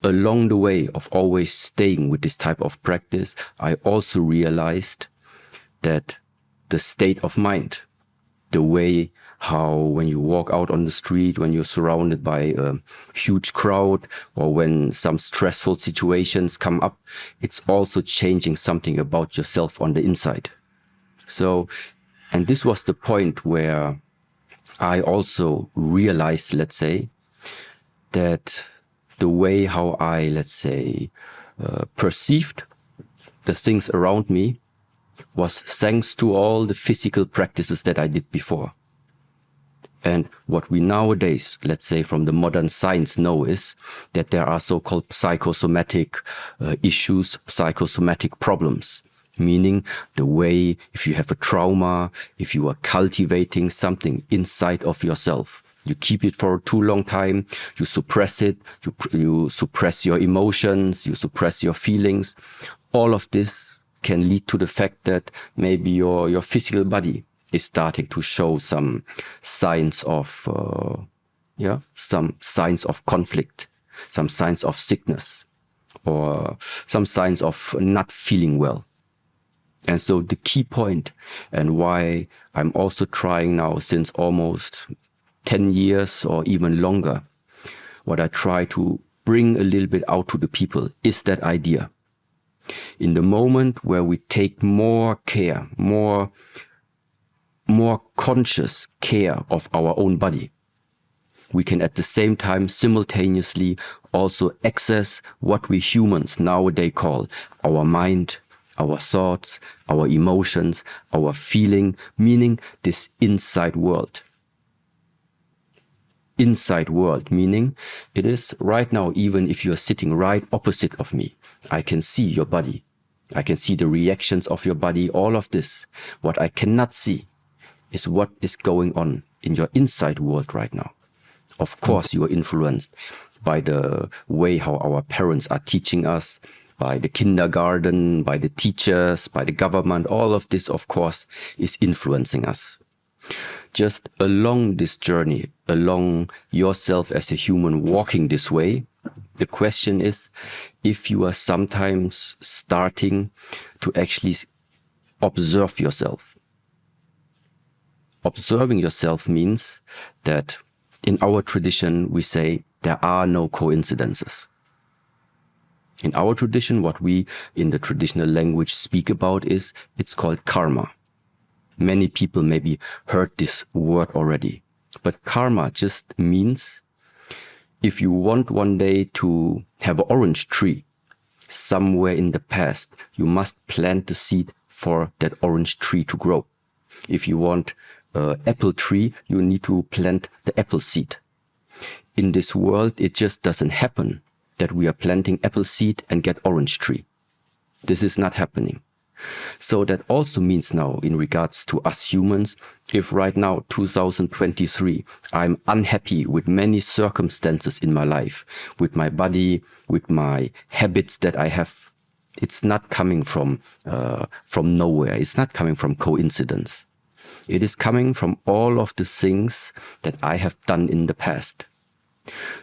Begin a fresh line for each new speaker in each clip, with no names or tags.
along the way of always staying with this type of practice, I also realized that the state of mind, the way how when you walk out on the street, when you're surrounded by a huge crowd, or when some stressful situations come up, it's also changing something about yourself on the inside. So, and this was the point where I also realized, let's say, that the way how I, let's say, perceived the things around me was thanks to all the physical practices that I did before. And what we nowadays, let's say from the modern science, know is that there are so-called psychosomatic issues, psychosomatic problems. Meaning the way, if you have a trauma, if you are cultivating something inside of yourself, you keep it for too long time, you suppress it, you suppress your emotions, you suppress your feelings. All of this can lead to the fact that maybe your physical body is starting to show some signs of, some signs of conflict, some signs of sickness, or some signs of not feeling well. And so the key point, and why I'm also trying now since almost 10 years or even longer, what I try to bring a little bit out to the people is that idea. In the moment where we take more care, more conscious care of our own body, we can at the same time simultaneously also access what we humans nowadays call our mind, our thoughts, our emotions, our feeling, meaning this inside world. Inside world, meaning it is right now, even if you're sitting right opposite of me, I can see your body. I can see the reactions of your body, all of this. What I cannot see is what is going on in your inside world right now. Of course, you are influenced by the way how our parents are teaching us, by the kindergarten, by the teachers, by the government. All of this, of course, is influencing us. Just along this journey, along yourself as a human walking this way, the question is if you are sometimes starting to actually observe yourself. Observing yourself means that in our tradition, we say there are no coincidences. In our tradition, what we in the traditional language speak about is, it's called karma. Many people maybe heard this word already. But karma just means if you want one day to have an orange tree somewhere in the past, you must plant the seed for that orange tree to grow. If you want an apple tree, you need to plant the apple seed. In this world, it just doesn't happen that we are planting apple seed and get orange tree. This is not happening. So that also means now in regards to us humans, if right now, 2023, I'm unhappy with many circumstances in my life, with my body, with my habits that I have, it's not coming from nowhere. It's not coming from coincidence. It is coming from all of the things that I have done in the past.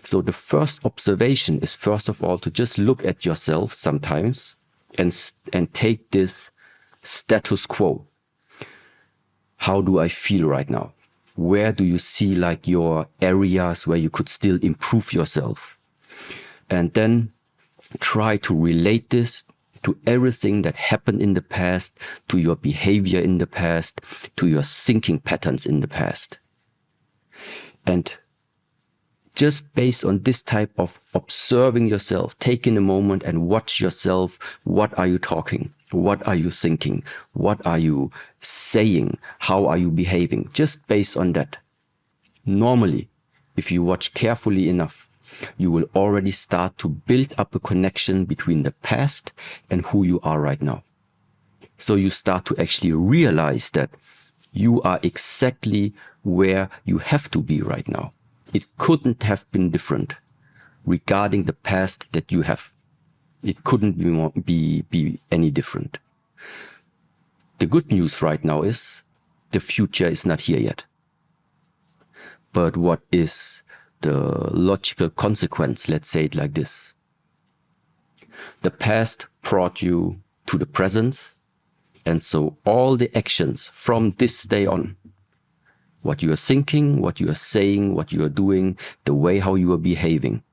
So the first observation is first of all to just look at yourself sometimes and take this status quo. How do I feel right now? Where do you see like your areas where you could still improve yourself? And then try to relate this to everything that happened in the past, to your behavior in the past, to your thinking patterns in the past. And just based on this type of observing yourself, taking a moment and watch yourself. What are you talking? What are you thinking? What are you saying? How are you behaving? Just based on that. Normally, if you watch carefully enough, you will already start to build up a connection between the past and who you are right now. So you start to actually realize that you are exactly where you have to be right now. It couldn't have been different regarding the past that you have. It couldn't be any different. The good news right now is the future is not here yet. But what is the logical consequence, let's say it like this? The past brought you to the present. And so all the actions from this day on, what you are thinking, what you are saying, what you are doing, the way how you are behaving,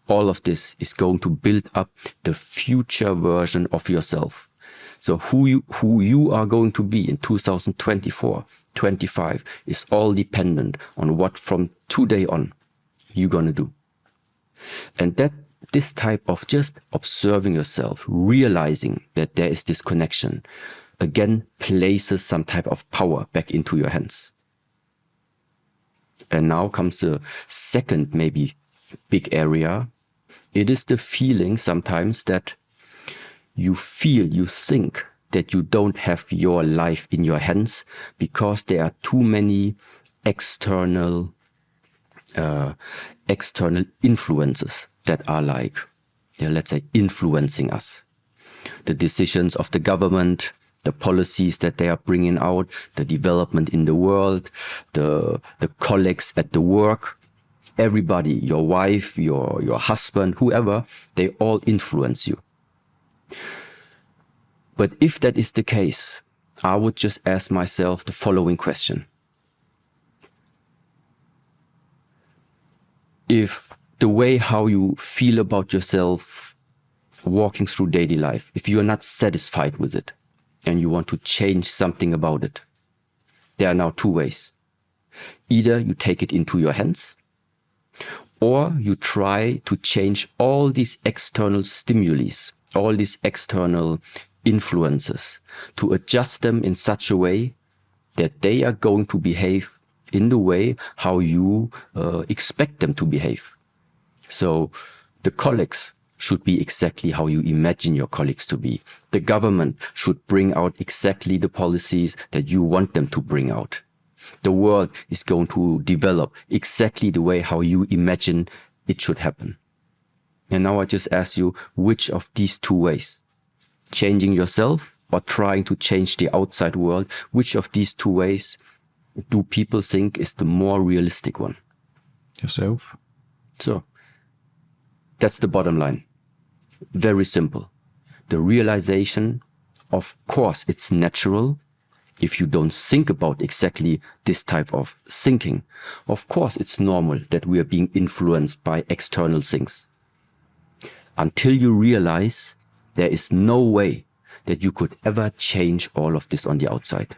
all of this is going to build up the future version of yourself. So who you are going to be in 2024, 25 is all dependent on what from today on you're going to do. And that this type of just observing yourself, realizing that there is this connection, again places some type of power back into your hands. And now comes the second maybe big area. It is the feeling sometimes that you think that you don't have your life in your hands because there are too many external influences that are like, let's say, influencing us. The decisions of the government, the policies that they are bringing out, the development in the world, the colleagues at the work, everybody, your wife, your husband, whoever, they all influence you. But if that is the case, I would just ask myself the following question. If the way how you feel about yourself walking through daily life, if you are not satisfied with it and you want to change something about it, there are now two ways. Either you take it into your hands, or you try to change all these external stimuli, all these external influences, to adjust them in such a way that they are going to behave in the way how you expect them to behave. So the colleagues should be exactly how you imagine your colleagues to be. The government should bring out exactly the policies that you want them to bring out. The world is going to develop exactly the way how you imagine it should happen. And now I just ask you, which of these two ways, changing yourself or trying to change the outside world, which of these two ways do people think is the more realistic one?
Yourself.
So that's the bottom line. Very simple. The realization, of course, it's natural if you don't think about exactly this type of thinking. Of course, it's normal that we are being influenced by external things. Until you realize there is no way that you could ever change all of this on the outside.